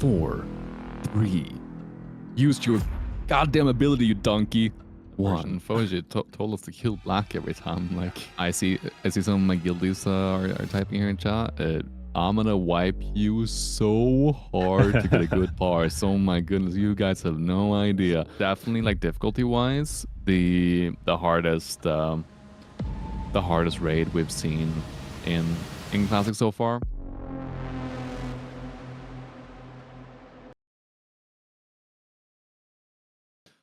4, 3. Use your goddamn ability, you donkey. 1. Foji told us to kill black every time. Like, I see some of my guildies are typing here in chat. I'm gonna wipe you so hard to get a good parse. Oh my goodness, you guys have no idea. Definitely, like, difficulty-wise, the hardest raid we've seen in Classic so far.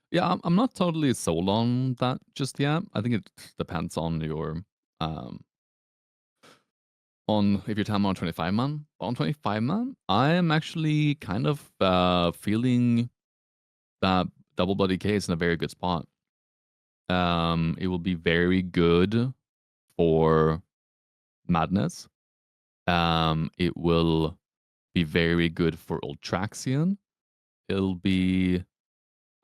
Yeah, I'm not totally sold on that just yet. I think it depends on your on if you're talking on 25 man. On 25 man, I am actually kind of feeling that double bloody K is in a very good spot. It will be very good for madness. It will be very good for Ultraxion. It'll be,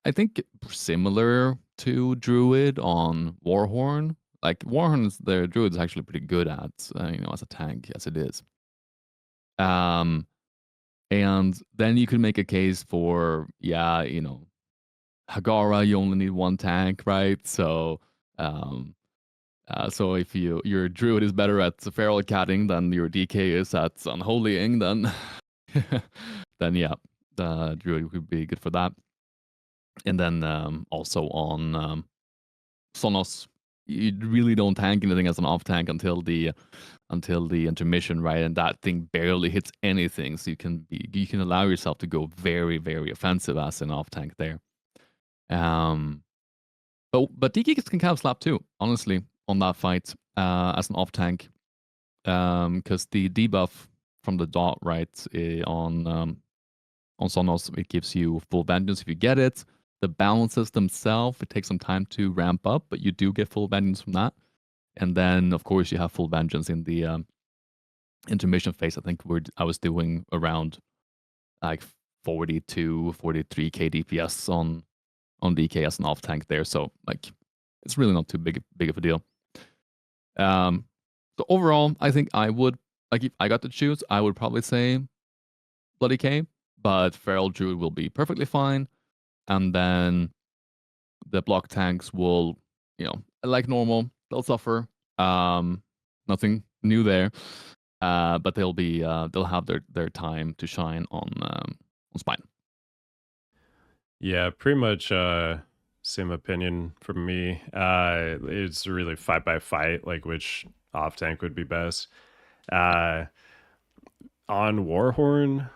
I think, similar to Druid on Warhorn. Like, Warhorn's, their Druid's actually pretty good at, as a tank, as it is. And then you could make a case for, Hagara, you only need one tank, right? So, so if your Druid is better at Feral Catting than your DK is at Unholying, then, then yeah, the Druid could be good for that. And then also on Zon'ozz, you really don't tank anything as an off tank until the intermission, right? And that thing barely hits anything, so you can allow yourself to go very, very offensive as an off tank there. But DK can kind of slap too, honestly, on that fight as an off tank, because the debuff from the dot, right, on Zon'ozz, it gives you full vengeance if you get it. The balances themselves, it takes some time to ramp up, but you do get full vengeance from that. And then, of course, you have full vengeance in the intermission phase. I think I was doing around like 42, 43k DPS on DK as an off tank there. So, like, it's really not too big of a deal. So overall, I think I would, like, if I got to choose, I would probably say Bloody K, but Feral Druid will be perfectly fine. And then the block tanks will, like normal, they'll suffer. Nothing new there. But they'll have their time to shine on Spine. Yeah, pretty much same opinion from me. It's really fight by fight, like which off tank would be best. On Warhorn,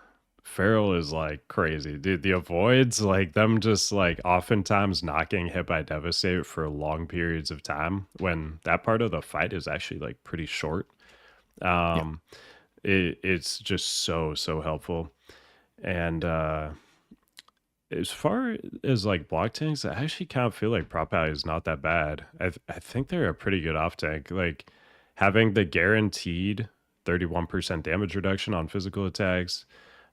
Feral is like crazy, dude. The avoids, like them just like oftentimes not getting hit by Devastate for long periods of time when that part of the fight is actually like pretty short. It's just so helpful. And as far as like block tanks, I actually kind of feel like Prop Ally is not that bad. I think they're a pretty good off tank. Like having the guaranteed 31% damage reduction on physical attacks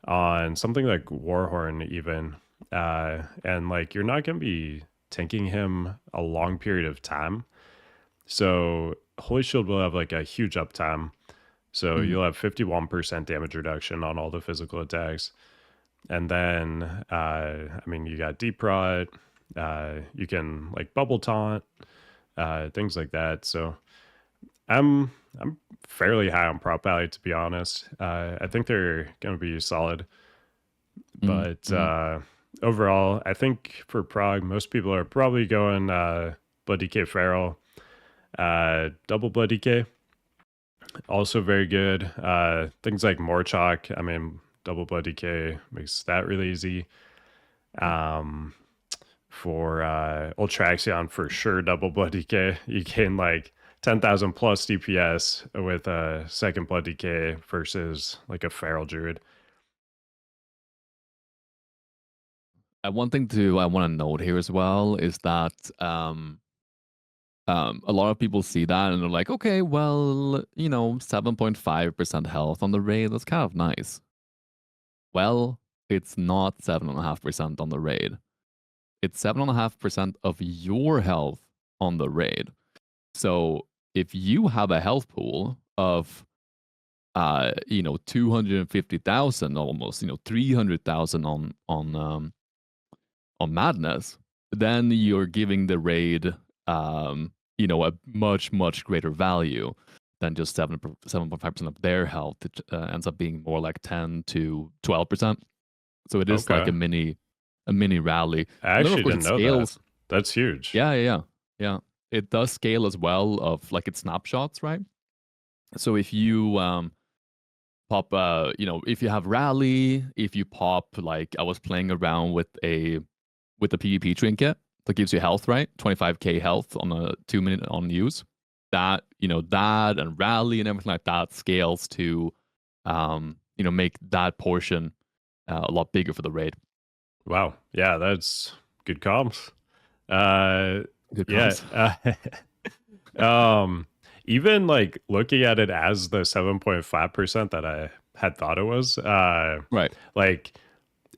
on something like Warhorn even, and like you're not going to be tanking him a long period of time. So Holy Shield will have like a huge uptime. So you'll have 51% damage reduction on all the physical attacks. And then, I mean, you got Deep Rot, you can like Bubble Taunt, things like that. So I'm fairly high on Prop Ally, to be honest. I think they're going to be solid. But overall, I think for Prague, most people are probably going Blood DK Feral, double Blood DK. Also very good. Things like Morchok, I mean, double Blood DK makes that really easy. For Ultraxion, for sure, double Blood DK. You gain like 10,000 plus DPS with a second Blood DK versus like a Feral Druid. One thing I want to note here as well is that a lot of people see that and they're like, okay, well, 7.5% health on the raid, that's kind of nice. Well, it's not 7.5% on the raid. It's 7.5% of your health on the raid. So if you have a health pool of you know, 250,000 almost, you know, 300,000 on Madness, then you're giving the raid, you know, a much greater value than just 7.5% of their health. It ends up being more like 10 to 12%. So it is like Okay. a mini rally. I And then of actually course it didn't know that. scales. That's huge. Yeah. It does scale as well of like its snapshots, right? So if you pop you know, if you have rally, if you pop, like I was playing around with the PvP trinket that gives you health, right? 25k health on a 2 minute on use. That, you know, that and rally and everything like that scales to you know, make that portion a lot bigger for the raid. Wow. Yeah, that's good comps. Uh Good yeah. comps. Um even like looking at it as the 7.5% that I had thought it was, Right. like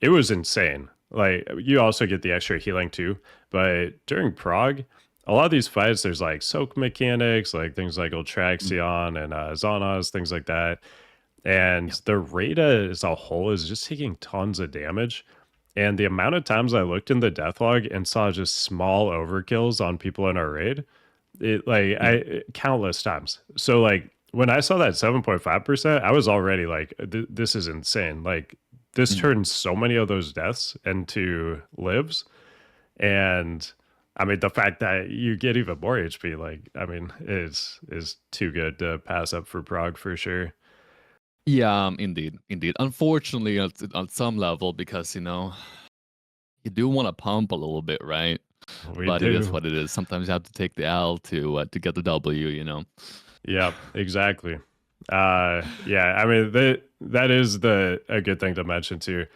it was insane. Like you also get the extra healing too, but during Prague, a lot of these fights, there's like soak mechanics, like things like Mm. Ultraxion and Zon'ozz, things like that. And Yeah. the raid as a whole is just taking tons of damage. And the amount of times I looked in the death log and saw just small overkills on people in our raid, it like Yeah. countless times. So like when I saw that 7.5%, I was already like, this is insane. Like this Mm. turns so many of those deaths into lives. And I mean, the fact that you get even more HP, like, I mean, is too good to pass up for Prague for sure. Yeah, indeed. Unfortunately, on some level, because you know you do want to pump a little bit, right? We But it is do. what it is. Sometimes you have to take the L to get the W. You know. Yeah, exactly. Yeah, I mean that is the a good thing to mention too.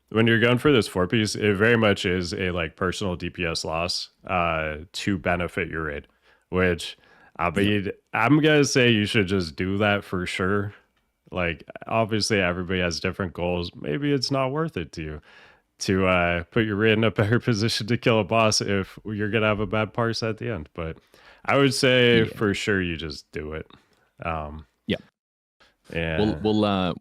When you're going for this four piece, it very much is a like personal DPS loss to benefit your raid, which I Yeah. mean, I'm gonna say you should just do that for sure. Like obviously everybody has different goals. Maybe it's not worth it to you to put your raid in a better position to kill a boss if you're gonna have a bad parse at the end. But I would say Yeah. for sure you just do it. Um, Yeah. We'll and we'll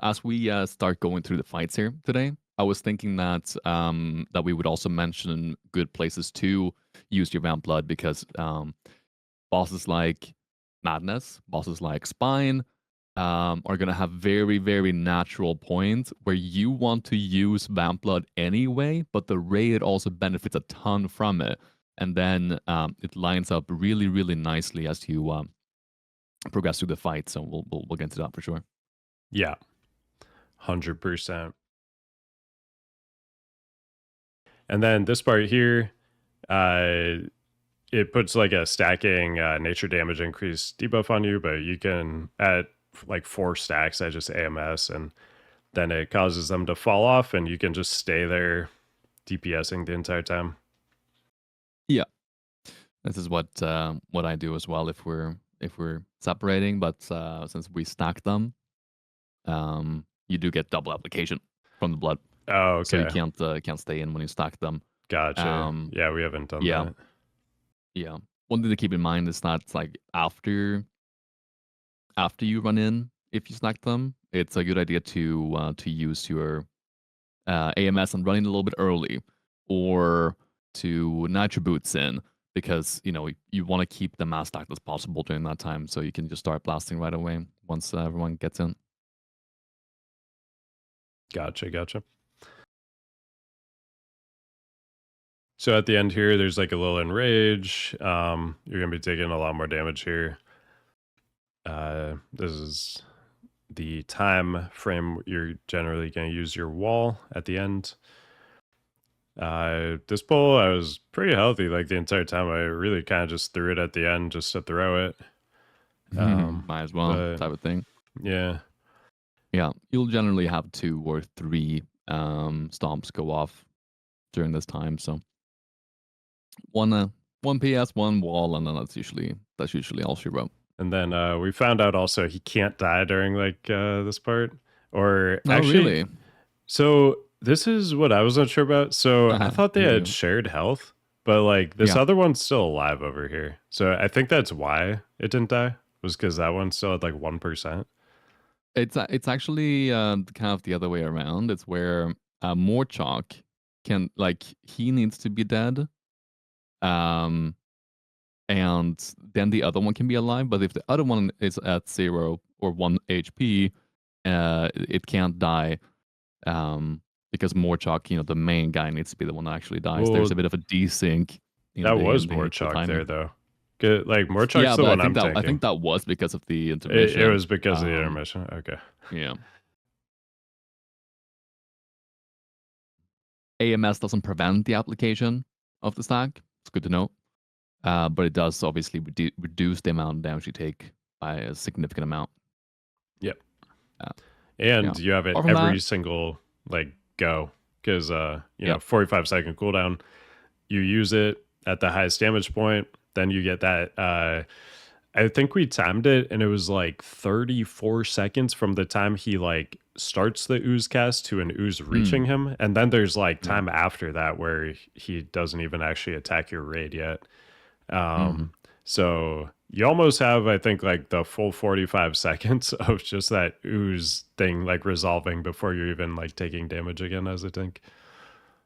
as we start going through the fights here today, I was thinking that that we would also mention good places to use your Vamp Blood because bosses like Madness, bosses like Spine, are gonna have very natural points where you want to use Vamp Blood anyway, but the raid also benefits a ton from it, and then it lines up really nicely as you progress through the fight. So we'll get into that for sure. yeah, 100%. And then this part here, uh, it puts like a stacking nature damage increase debuff on you, but you can add like 4 stacks at just AMS, and then it causes them to fall off, and you can just stay there DPSing the entire time. Yeah, this is what I do as well if we're separating, but since we stack them, you do get double application from the blood, Oh, so you okay. can't stay in when you stack them. Gotcha. Um, Yeah, we haven't done yeah, that. yeah. One thing to keep in mind is that like after you run in, if you stack them, it's a good idea to use your AMS and running a little bit early, or to nitro boots in because you know you want to keep them as stacked as possible during that time, so you can just start blasting right away once everyone gets in. Gotcha. So at the end here, there's like a little enrage. You're gonna be taking a lot more damage here. This is the time frame you're generally gonna use your wall at the end. This pull, I was pretty healthy like the entire time. I really kind of just threw it at the end just to throw it. Might as well, But type of thing. yeah, Yeah, you'll generally have 2 or 3 stomps go off during this time. So one PS, one wall, and then that's usually all she wrote. and then we found out also he can't die during like this part, or Oh, actually, really? so this is what I wasn't sure about. So I thought they Yeah, had yeah. shared health, but like this Yeah. other one's still alive over here. So I think that's why it didn't die, was because that one still had like 1%. It's actually kind of the other way around. It's where Morchok can like he needs to be dead, um, and then the other one can be alive. But if the other one is at 0 or 1 HP, it can't die. Because Morchok, the main guy needs to be the one that actually dies. There's a Well, bit of a desync that was in the Morchok there timing. though. Good, like Morchok's Yeah, the but one I'm I thinking. think that was because of the It intermission. was because of the intermission. Okay. Yeah. AMS doesn't prevent the application of the stack. It's good to know. But it does obviously reduce the amount of damage you take by a significant amount. Yep. Uh, yeah. And you have it Apart from every that, single like go because yeah. 45-second cooldown. You use it at the highest damage point, then you get that. I think we timed it, and it was like 34 seconds from the time he like starts the ooze cast to an ooze reaching Mm, him, and then there's like yeah. time after that where he doesn't even actually attack your raid yet. Mm-hmm. So you almost have, I think, like the full 45 seconds of just that ooze thing like resolving before you're even like taking damage again as a tank.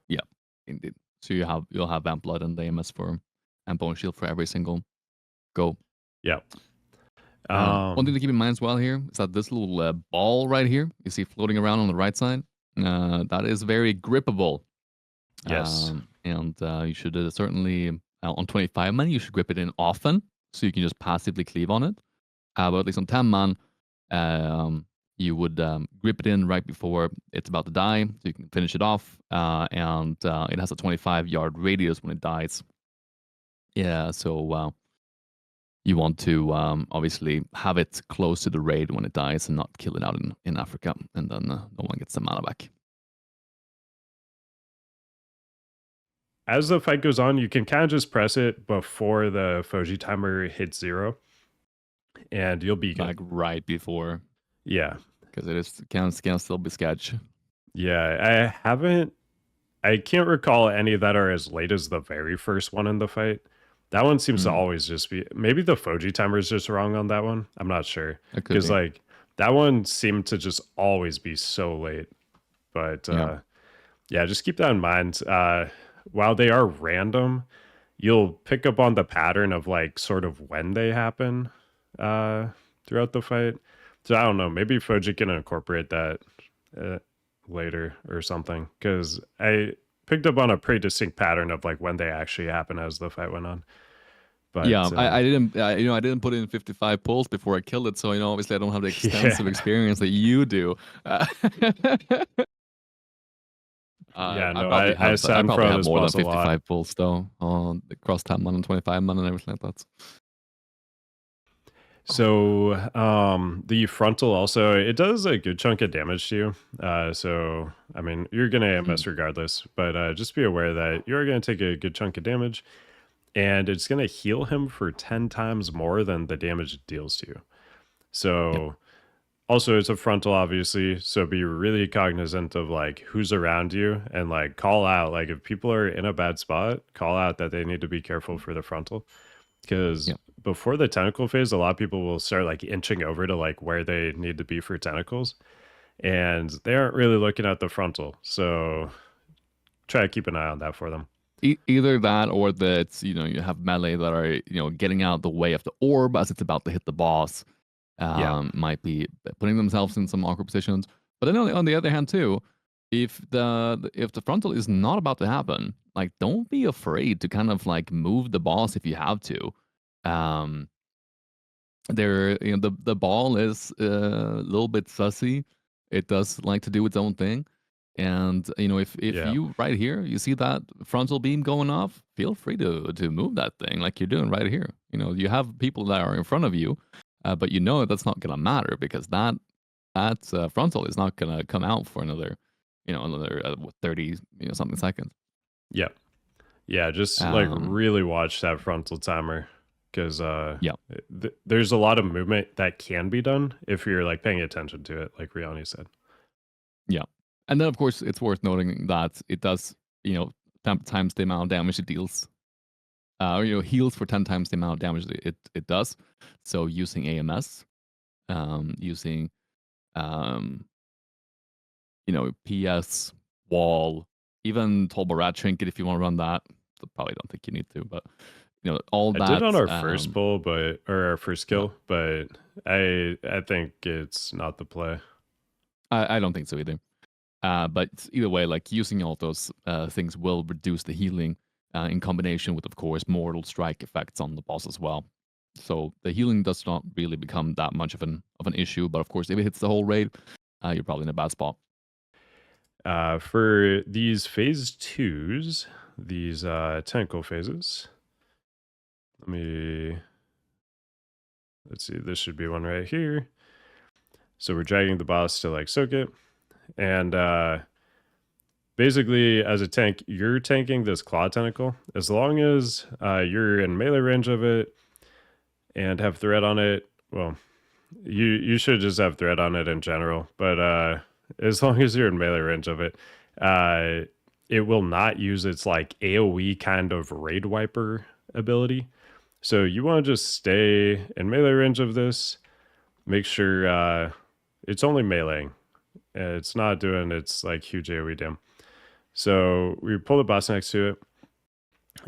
Yeah, indeed. So you'll have Vamp Blood and AMS for and Bone Shield for every single go. Yeah. One thing to keep in mind as well here is that this little ball right here you see floating around on the right side, that is very grippable. Yes. And you should certainly on 25 man you should grip it in often so you can just passively cleave on it. But at least on 10 man, you would grip it in right before it's about to die, so you can finish it off. And it has a 25-yard radius when it dies. Yeah, so you want to obviously have it close to the raid when it dies and not kill it out in Africa, and then no one gets the mana back. As the fight goes on, you can kind of just press it before the Foji timer hits 0, and you'll be good. Like right before, Yeah. because can still be sketch. Yeah. I can't recall any that are as late as the very first one in the fight. That one seems to always just be, maybe the Foji timer is just wrong on that one. I'm not sure. It could Because be. like that one seemed to just always be so late. But yeah, just keep that in mind. While they are random, you'll pick up on the pattern of like sort of when they happen throughout the fight. So I don't know, maybe Foji can incorporate that later or something, because I picked up on a pretty distinct pattern of like when they actually happen as the fight went on. But Yeah, I didn't I didn't put in 55 pulls before I killed it, so obviously I don't have the extensive yeah, experience that you do. yeah, I no, probably I have sat in front of this more than boss a lot. 55 pulls though on across 10 man and 25 man and everything like that. So the frontal also, it does a good chunk of damage to you. So I mean, you're gonna AMS regardless, but just be aware that you're gonna take a good chunk of damage, and it's gonna heal him for 10 times more than the damage it deals to you. Yep. So also it's a frontal, obviously, so be really cognizant of like who's around you, and like call out, like if people are in a bad spot, call out that they need to be careful for the frontal, because Yep. before the tentacle phase, a lot of people will start like inching over to like where they need to be for tentacles, and they aren't really looking at the frontal. So try to keep an eye on that for them. Either that or that you have melee that are getting out the way of the orb as it's about to hit the boss. Yeah. Might be putting themselves in some awkward positions. But then on the other hand too, if the frontal is not about to happen, like don't be afraid to kind of like move the boss if you have to. Um, the ball is a little bit sussy. It does like to do its own thing. And if Yeah. you right here you see that frontal beam going off, feel free to move that thing like you're doing right here. You have people that are in front of you, but that's not gonna matter because that frontal is not gonna come out for another 30 something seconds. Yeah. Yeah. Just like Um, really watch that frontal timer, because yeah, there's a lot of movement that can be done if you're like paying attention to it, like Riyani said. yeah, and then of course it's worth noting that it does 10 times the amount of damage it deals. Heals for 10 times the amount of damage it does. So using AMS, using um, PS, Wall, even Tolbarat Trinket if you want to run that. So probably don't think you need to, but all I did on that. our first pull, or our first Yeah, kill, but I think it's not the play. I don't think so either. But either way, like using all those things will reduce the healing in combination with, of course, mortal strike effects on the boss as well. So the healing does not really become that much of an issue. But of course, if it hits the whole raid, you're probably in a bad spot. For these phase 2s, these tentacle phases, let's see, this should be one right here. So we're dragging the boss to like soak it. And basically, as a tank, you're tanking this claw tentacle. As long as you're in melee range of it and have threat on it, well, you should just have threat on it in general. But as long as you're in melee range of it, it will not use its like AoE kind of raid wiper ability. So you want to just stay in melee range of this. Make sure it's only meleeing. It's not doing its like huge AoE dam. So we pull the boss next to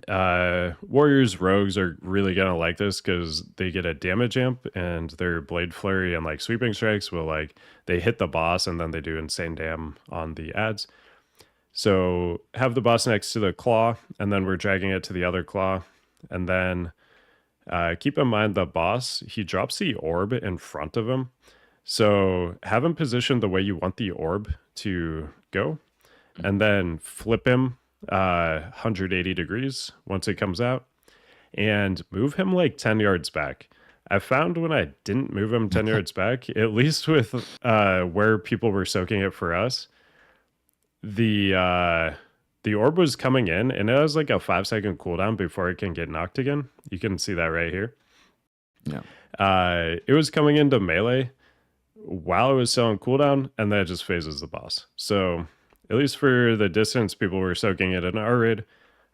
it. Warriors, rogues are really gonna like this because they get a damage amp, and their blade flurry and like sweeping strikes will like they hit the boss and then they do insane dam on the ads. So have the boss next to the claw, and then we're dragging it to the other claw, and then keep in mind the boss, he drops the orb in front of him. So have him positioned the way you want the orb to go, and then flip him 180 degrees once it comes out, and move him like 10 yards back. I found when I didn't move him 10 yards back, at least with where people were soaking it for us, the orb was coming in, and it has like a 5-second cooldown before it can get knocked again. You can see that right here. Yeah. It was coming into melee while it was still on cooldown, and then it just phases the boss. So at least for the distance people were soaking it in our raid,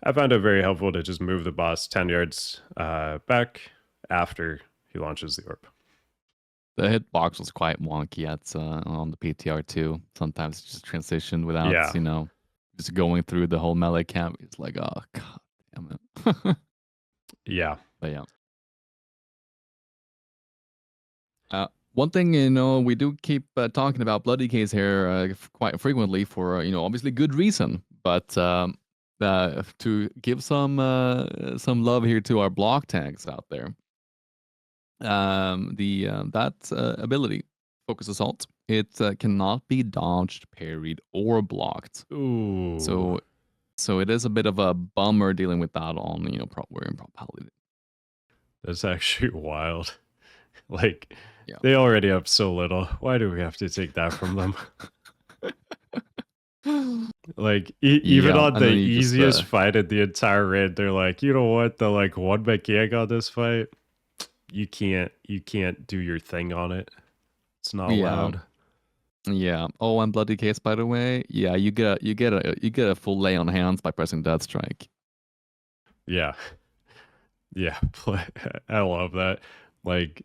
I found it very helpful to just move the boss 10 yards back after he launches the orb. The hitbox was quite wonky on the PTR too. Sometimes it just transitioned without, just going through the whole melee camp. It's like, oh, god damn it. Yeah. But yeah. One thing, we do keep talking about Bloody Case here quite frequently for, obviously good reason. But to give some love here to our block tanks out there, that ability, Focus Assault, it cannot be dodged, parried, or blocked. Ooh. So it is a bit of a bummer dealing with that on we're in Prop Paladin. That's actually wild. Like, yeah. They already have so little. Why do we have to take that from them? Like, even on the easiest fight in the entire raid, they're like, you know what? The like one mechanic on this fight, you can't do your thing on it. It's not allowed. Yeah. Oh, and Bloody Case, by the way. Yeah, you get a full lay on hands by pressing Death Strike. Yeah. Yeah. I love that. Like,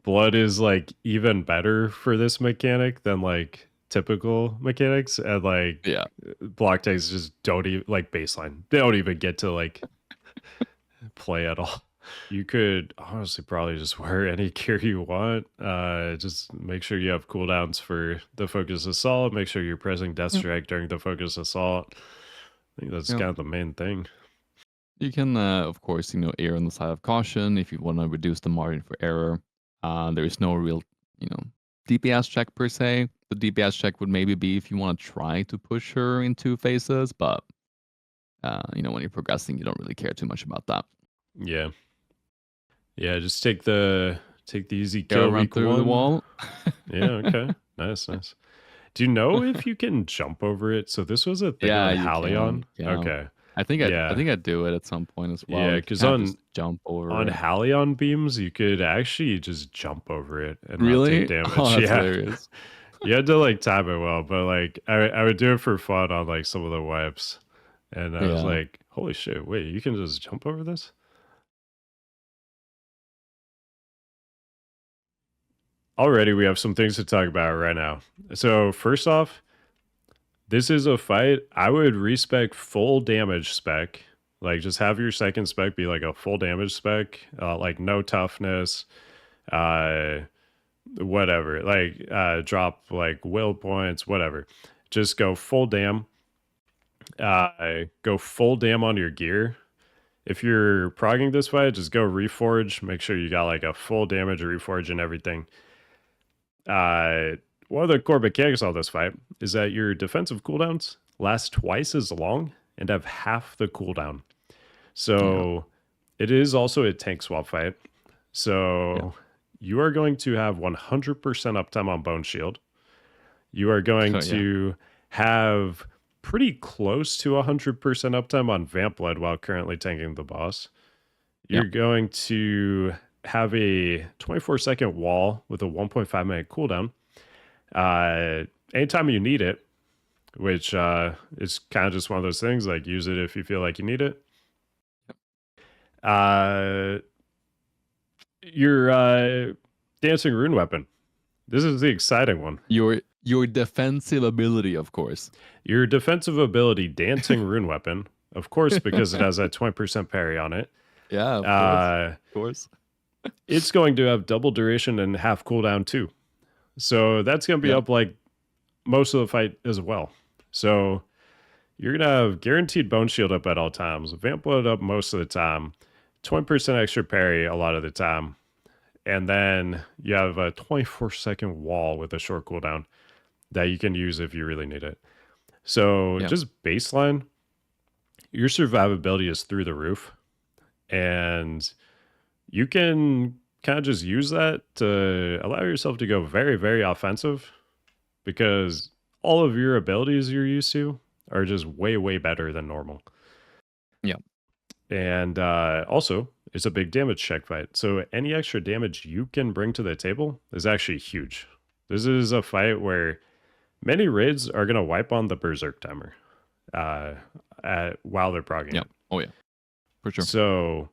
blood is like even better for this mechanic than like typical mechanics, and like block tanks just don't even like baseline. They don't even get to like play at all. You could honestly probably just wear any gear you want. Just make sure you have cooldowns for the Focus Assault. Make sure you're pressing Death Strike during the Focus Assault. I think that's kind of the main thing. You can, of course, err on the side of caution if you want to reduce the margin for error. There is no real, DPS check per se. The DPS check would maybe be if you want to try to push her into phases, but when you're progressing, you don't really care too much about that. Yeah. Yeah, just take the easy kill run through the wall. Yeah, okay. Nice. Do you know if you can jump over it? So this was a thing on Halion. Okay. I think I do it at some point as well. Yeah, because on jump over on Halion beams, you could actually just jump over it and not take damage. Oh, that's hilarious. You had to like time it well, but like I would do it for fun on like some of the wipes, and I was like, holy shit! Wait, you can just jump over this? already we have some things to talk about right now. So first off, this is a fight. I would respec full damage spec. Like just have your second spec be like a full damage spec, like no toughness, uh, whatever. Like drop like will points, whatever. Just go full dam. Go full dam on your gear. If you're progging this fight, just go reforge. Make sure you got like a full damage reforge and everything. One of the core mechanics of this fight is that your defensive cooldowns last twice as long and have half the cooldown. So it is also a tank swap fight. So you are going to have 100% uptime on Bone Shield. You are going to have pretty close to 100% uptime on Vamp Blood while currently tanking the boss. You're going to have a 24-second wall with a 1.5 minute cooldown. Anytime you need it, which is kind of just one of those things, like use it if you feel like you need it. Your dancing rune weapon. This is the exciting one. Your defensive ability, of course. Your defensive ability, dancing rune weapon, of course, because it has that 20% parry on it. Yeah, of course. It's going to have double duration and half cooldown too. So that's going to be up like most of the fight as well. So you're going to have guaranteed Bone Shield up at all times, Vamp Blood up most of the time, 20% extra parry a lot of the time. And then you have a 24-second wall with a short cooldown that you can use if you really need it. So just baseline, your survivability is through the roof. And you can kind of just use that to allow yourself to go very, very offensive because all of your abilities you're used to are just way, way better than normal. Yeah. And also, it's a big damage check fight. So any extra damage you can bring to the table is actually huge. This is a fight where many raids are going to wipe on the Berserk timer while they're progging. Yeah. Oh, yeah. For sure. So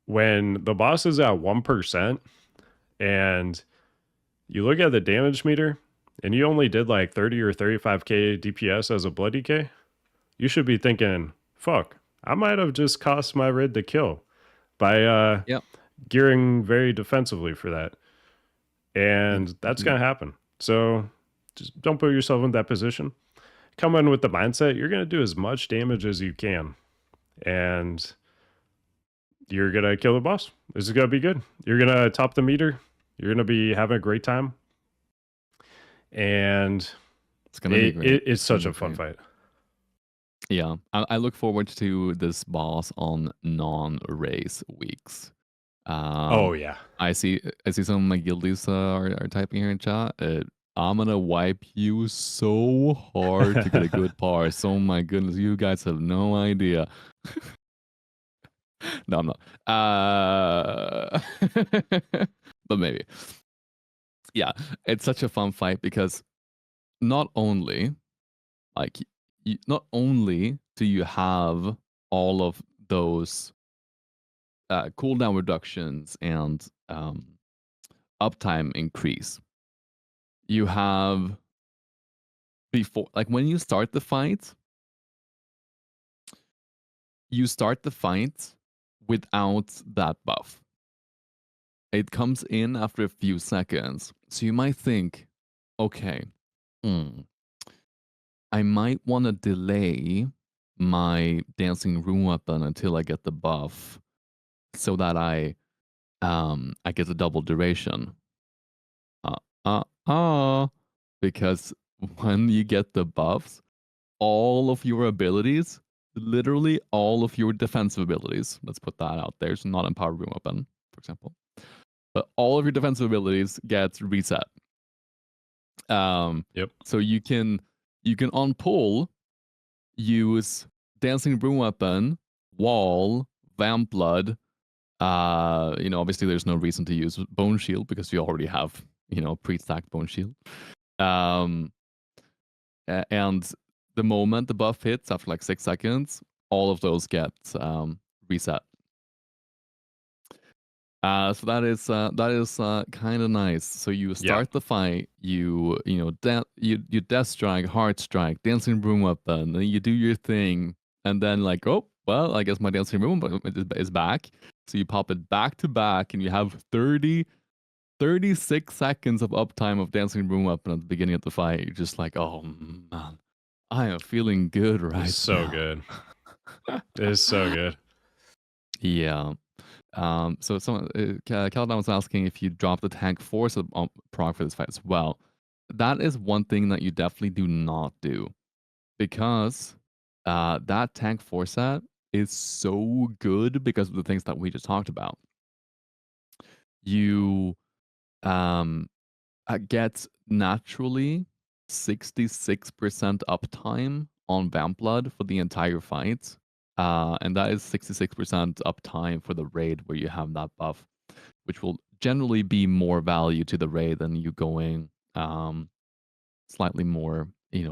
when the boss is at 1% and you look at the damage meter and you only did like 30 or 35k DPS as a blood DK, you should be thinking, fuck, I might have just cost my raid the kill by gearing very defensively for that. And that's going to happen. So just don't put yourself in that position. Come in with the mindset, you're going to do as much damage as you can. And you're going to kill the boss. This is going to be good. You're going to top the meter. You're going to be having a great time. And it's going to be great. It's such a fun fight. Yeah, I look forward to this boss on non-race weeks. Oh yeah, I see some of my guildies are typing here in chat. I'm gonna wipe you so hard to get a good parse. Oh my goodness, you guys have no idea. No, I'm not. But maybe. Yeah, it's such a fun fight because not only do you have all of those cooldown reductions and uptime increase, you have before, like when you start the fight without that buff. It comes in after a few seconds. So you might think, okay, I might want to delay my dancing rune weapon until I get the buff so that I get the double duration. Because when you get the buffs, all of your abilities, literally all of your defensive abilities, let's put that out there, it's not empowered rune weapon, for example, but all of your defensive abilities get reset. So you can on pull use dancing rune weapon, wall, vamp blood. Obviously there's no reason to use bone shield because you already have pre-stacked bone shield. And the moment the buff hits after like 6 seconds, all of those get reset. So that is kind of nice. So you Yeah. start the fight, you death strike, heart strike, dancing broom weapon, then you do your thing, and then like, oh well, I guess my dancing broom weapon is back. So you pop it back to back, and you have 36 seconds of uptime of dancing broom weapon at the beginning of the fight. You're just like, oh man, I am feeling good It's right so now. good. It is so good. Yeah. So someone, Caladan was asking if you drop the tank force proc for this fight as well. That is one thing that you definitely do not do because that tank force set is so good because of the things that we just talked about. You um get naturally 66% uptime on Vamp Blood for the entire fight. And that is 66% uptime for the raid where you have that buff, which will generally be more value to the raid than you going slightly more,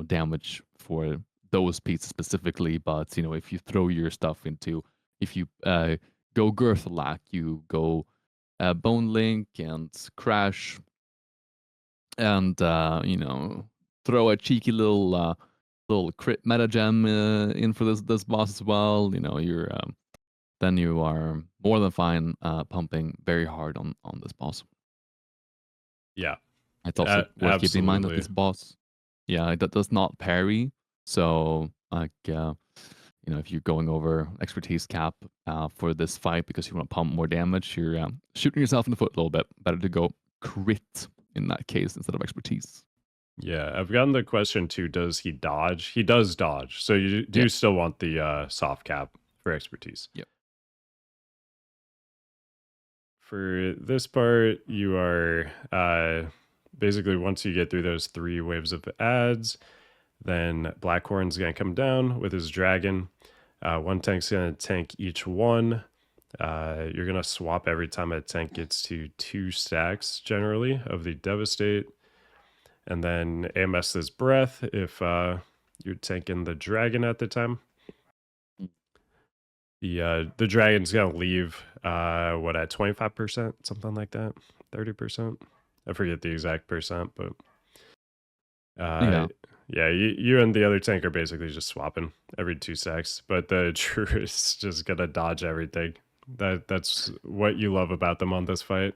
damage for those pieces specifically. But if you throw your stuff into, if you go Girthalak, you go Bone Link and Crash, and throw a cheeky little crit meta gem in for this boss as well. You're then you are more than fine pumping very hard on this boss. Yeah. It's also worth keeping in mind that Absolutely. this boss, yeah, that does not parry. So like if you're going over expertise cap for this fight because you want to pump more damage, you're shooting yourself in the foot a little bit. Better to go crit in that case instead of expertise. Yeah, I've gotten the question too. Does he dodge? He does dodge. So you Yeah. do still want the soft cap for expertise. Yep. For this part, you are basically once you get through those 3 waves of ads, then Blackhorn's gonna come down with his dragon. One tank's gonna tank each one. You're gonna swap every time a tank gets to 2 stacks generally of the devastate. And then AMS this breath if you're tanking the dragon at the time. The dragon's gonna leave what at 25%, something like that, 30%. I forget the exact percent, but Yeah. yeah, you and the other tank are basically just swapping every 2 stacks, but the True is just gonna dodge everything. That's what you love about them on this fight.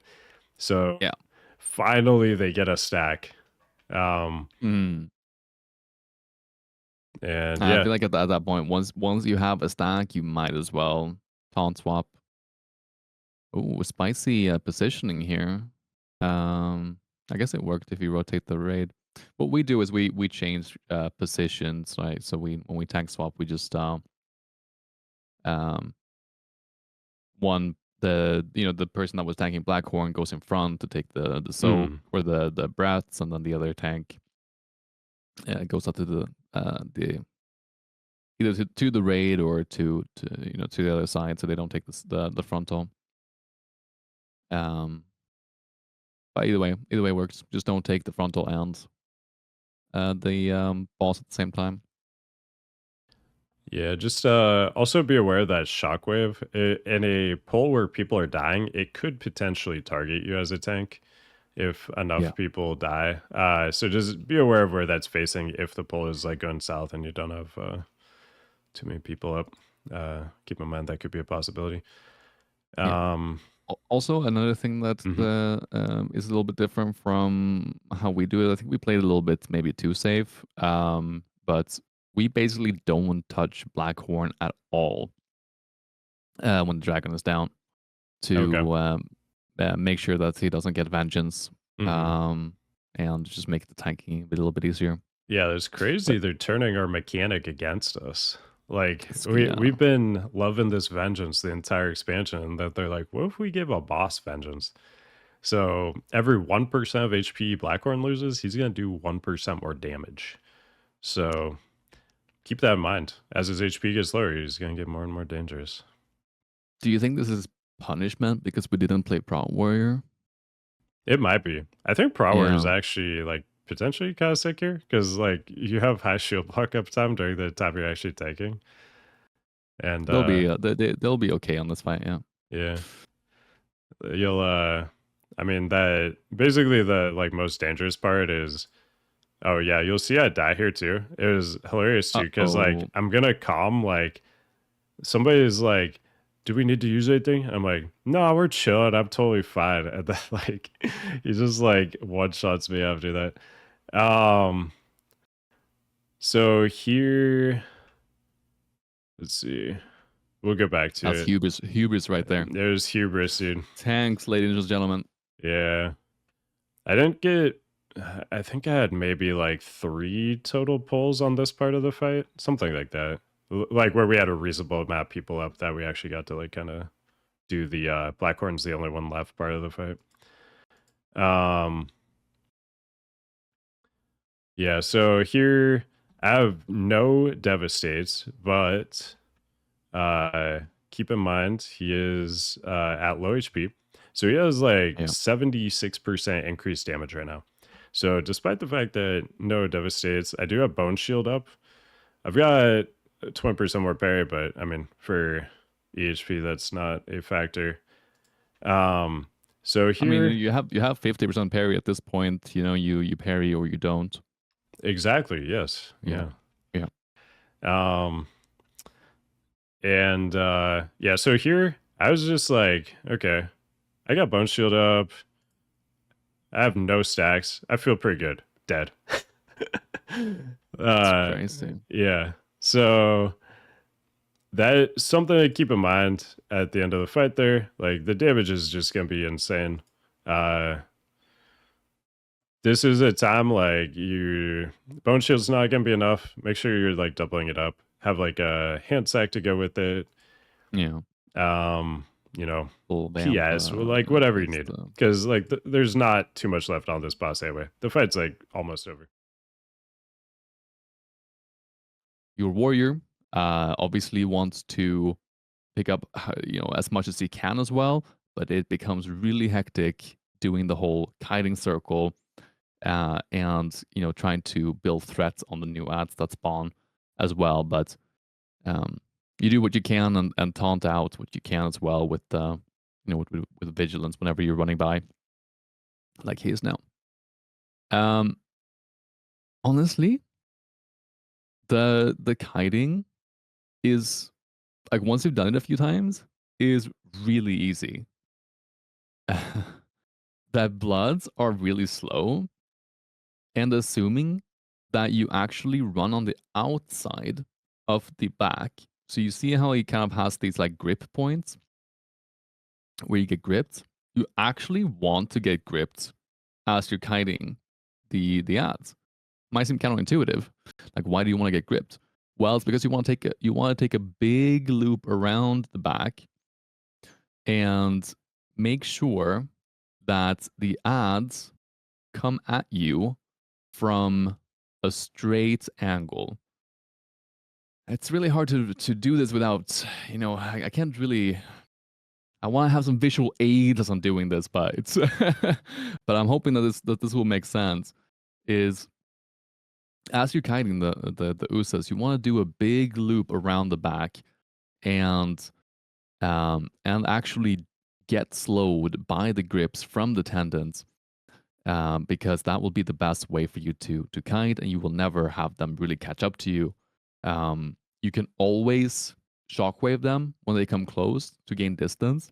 So Yeah. finally they get a stack. Mm. And I yeah, feel like at that point, once you have a stack, you might as well taunt swap. Ooh, spicy positioning here. I guess it worked if you rotate the raid. What we do is we change positions, right? So when we tank swap, we just um one the person that was tanking Blackhorn goes in front to take the soak or the breaths, and then the other tank goes up to the either to the raid or to the other side, so they don't take the frontal. But either way works. Just don't take the frontal and the boss at the same time. Yeah, just also be aware that shockwave in a pull where people are dying, it could potentially target you as a tank if Yeah. enough people die. So just be aware of where that's facing if the pull is like going south and you don't have too many people up. Keep in mind that could be a possibility. Yeah. Um, Also, another thing that mhm. is a little bit different from how we do it. I think we played a little bit maybe too safe. But we basically don't touch Blackhorn at all when the dragon is down Okay. to make sure that he doesn't get vengeance, hmm um, and just make the tanking a little bit easier. Yeah, it's crazy. But They're turning our mechanic against us. Like yeah, we've been loving this vengeance the entire expansion, and that they're like, what if we give a boss vengeance? So every 1% of HP Blackhorn loses, he's gonna do 1% more damage. So keep that in mind. As his HP gets lower, he's gonna get more and more dangerous. do you think this is punishment because we didn't play Proud Warrior? It might be. I think Prowler is Yeah, actually like potentially kind of sick here because like you have high shield block up time during the time you're actually taking. And they'll be okay on this fight. Yeah. yeah. You'll I mean that basically the like most dangerous part is oh yeah, you'll see I die here too. It was hilarious too, because like Uh-oh. I'm gonna calm like somebody's like, do we need to use anything? I'm like, no, we're chilling. I'm totally fine. And then like he just like one shots me after that. So here, let's see. We'll go back to That's it. hubris right there. There's hubris, dude. Tanks, ladies and gentlemen. Yeah. I didn't get I think I had maybe like 3 total pulls on this part of the fight. Something like that. Like where we had a reasonable amount of people up that we actually got to like kind of do the Blackhorn's the only one left part of the fight. Yeah, so here I have no devastates, but keep in mind he is at low HP. So he has like Yeah. 76% increased damage right now. So despite the fact that no devastates, I do have Bone Shield up. I've got 20% more parry, but I mean for EHP that's not a factor. So I mean, here you have 50% parry at this point. You know, you parry or you don't. exactly, yes. Yeah. Yeah. Yeah. And yeah, so here I was just like, okay, I got Bone Shield up. I have no stacks. I feel pretty good. Dead. That's crazy. Yeah. So that something to keep in mind at the end of the fight there. Like the damage is just gonna be insane. This is a time like you Bone Shield's not gonna be enough. Make sure you're like doubling it up. Have like a hand sack to go with it. Yeah. You know, Full vamp, PS, like whatever you is need. the- Because like there's not too much left on this boss anyway. The fight's like almost over. Your warrior obviously wants to pick up as much as he can as well, but it becomes really hectic doing the whole kiting circle and trying to build threats on the new ads that spawn as well. But you do what you can and taunt out what you can as well with with vigilance whenever you're running by, like he is now. Honestly, the kiting is like once you've done it a few times is really easy. That bloods are really slow, and assuming that you actually run on the outside of the back. So you see how he kind of has these like grip points where you get gripped. You actually want to get gripped as you're kiting the ads. Might seem counterintuitive. Like, why do you want to get gripped? Well, it's because you want to take a big loop around the back and make sure that the ads come at you from a straight angle. It's really hard to do this without, I can't really. I want to have some visual aid as I'm doing this, but it's, but I'm hoping that this will make sense. Is as you're kiting the Usas, you want to do a big loop around the back and actually get slowed by the grips from the tendons, because that will be the best way for you to kite, and you will never have them really catch up to you. You can always shockwave them when they come close to gain distance.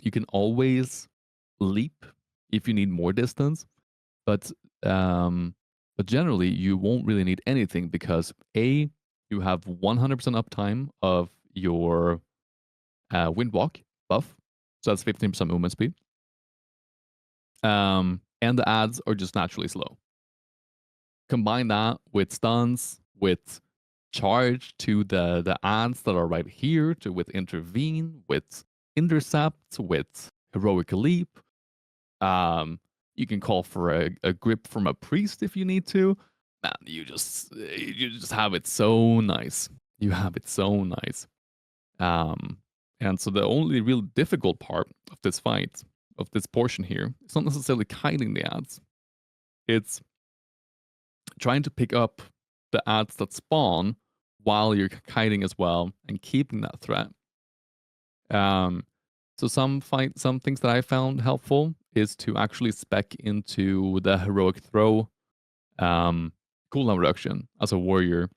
You can always leap if you need more distance, but generally you won't really need anything because you have 100% uptime of your windwalk buff, so that's 15% movement speed. And the ads are just naturally slow. Combine that with stuns, with charge to the ads that are right here, with intervene, with intercept, with heroic leap. You can call for a grip from a priest if you need to. Man, you just have it so nice. You have it so nice. And so the only real difficult part of this fight, of this portion here, it's not necessarily kiting the ads. It's trying to pick up the ads that spawn while you're kiting as well and keeping that threat. So some things that I found helpful is to actually spec into the heroic throw um, cooldown reduction as a warrior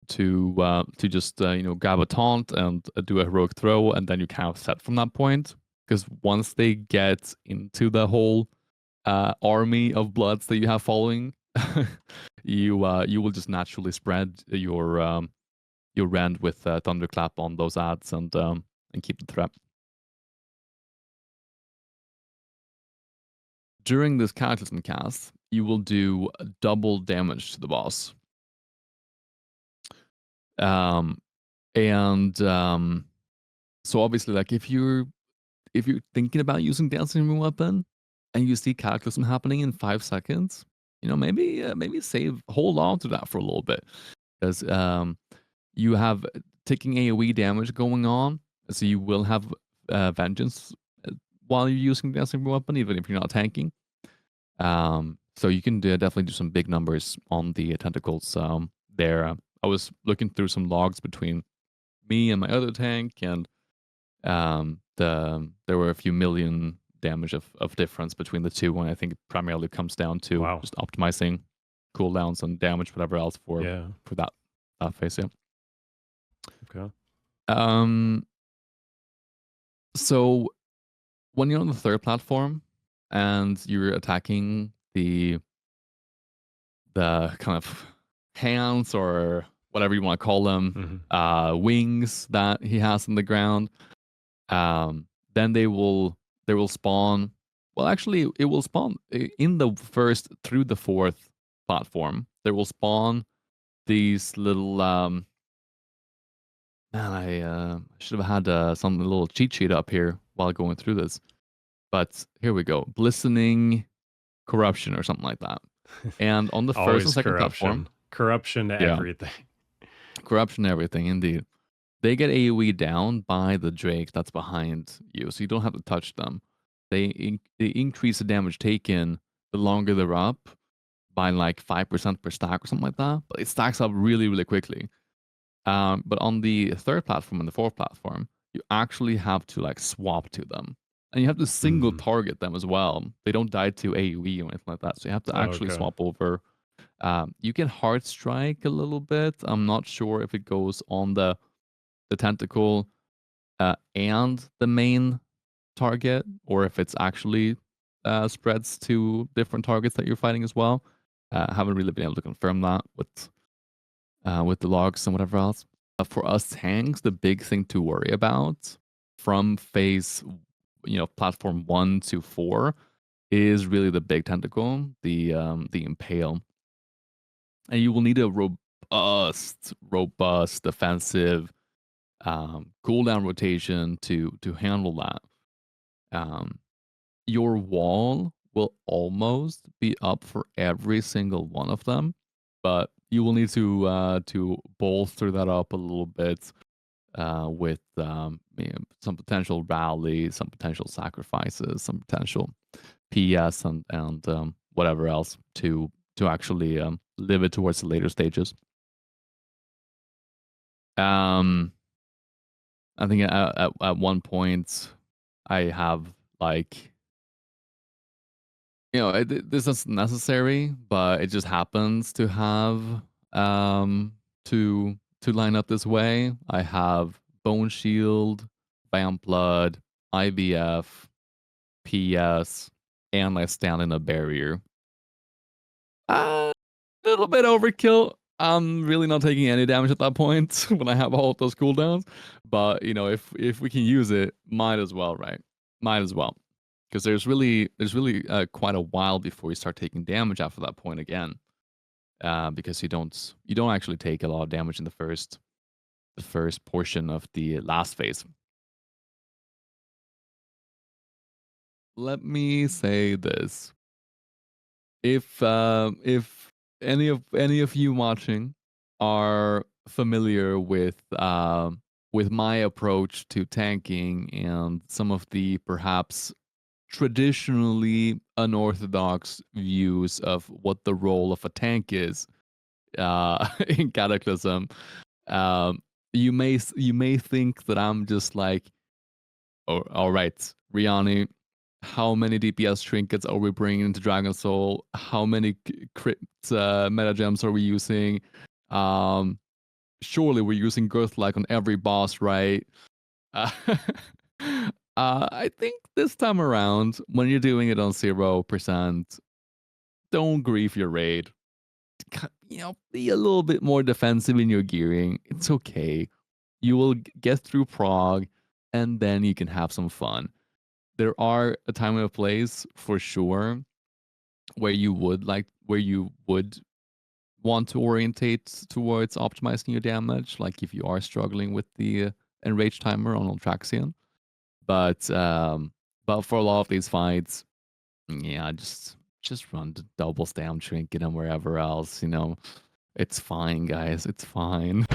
to just grab a taunt and do a heroic throw, and then you kind of set from that point. Because once they get into the whole army of bloods that you have following, you will just naturally spread your rend with thunderclap on those ads and keep the threat. During this Cataclysm cast, you will do double damage to the boss. Um, and so obviously, like if you're thinking about using dancing weapon and you see Cataclysm happening in 5 seconds, maybe hold on to that for a little bit, because you have taking AoE damage going on, so you will have vengeance while you're using dancing weapon, even if you're not tanking. So you can definitely do some big numbers on the tentacles there. I was looking through some logs between me and my other tank, and there were a few million damage of difference between the two, and I think it primarily comes down to Wow. just optimizing cooldowns and damage, whatever else for Yeah. that phase. Yeah. Okay. So when you're on the third platform and you're attacking the kind of hands or whatever you want to call them, Mhm. wings that he has in the ground, then they will spawn. Well, actually, it will spawn in the first through the fourth platform. There will spawn these little man. I should have had some little cheat sheet up here while going through this, but here we go. Glistening corruption or something like that. And on the first and Always second platform, corruption. Corruption to yeah, everything. corruption, everything, indeed. They get AoE down by the Drake that's behind you, so you don't have to touch them. They increase the damage taken the longer they're up by like 5% per stack or something like that, but it stacks up really, really quickly. But on the third platform and the fourth platform, you actually have to like swap to them. And you have to single Mhm. target them as well. They don't die to AoE or anything like that. So you have to Oh, actually okay. swap over. You can hard strike a little bit. I'm not sure if it goes on the tentacle and the main target, or if it's actually spreads to different targets that you're fighting as well. Haven't really been able to confirm that with the logs and whatever else. For us tanks, the big thing to worry about from phase, platform 1 to 4 is really the big tentacle, the impale, and you will need a robust defensive cooldown rotation to handle that. Um, your wall will almost be up for every single one of them, but you will need to bolster that up a little bit with some potential rallies, some potential sacrifices, some potential PS and whatever else to actually live it towards the later stages. Um, I think at one point I have like this is necessary, but it just happens to have um to line up this way. I have Bone Shield, Vamp Blood, IBF, PS, and I stand in a barrier. A little bit overkill. I'm really not taking any damage at that point when I have all of those cooldowns. But if we can use it, might as well, right? Might as well, because there's really quite a while before you start taking damage after that point again. Because you don't actually take a lot of damage in the first portion of the last phase. Let me say this: if any of you watching are familiar with my approach to tanking and some of the perhaps traditionally unorthodox views of what the role of a tank is in Cataclysm, um, you may think that I'm just like All right, Riyani. How many DPS trinkets are we bringing into Dragon Soul? How many crit meta gems are we using? Um, Surely we're using Girth-like on every boss, right? Uh, I think this time around, when you're doing it on 0%, don't grief your raid. Be a little bit more defensive in your gearing. It's okay. You will get through Prague, and then you can have some fun. There are a time and a place for sure where you would want to orientate towards optimizing your damage, like if you are struggling with the enrage timer on Ultraxion. But for a lot of these fights, yeah, just run the double stam trinket and wherever else, it's fine, guys. It's fine.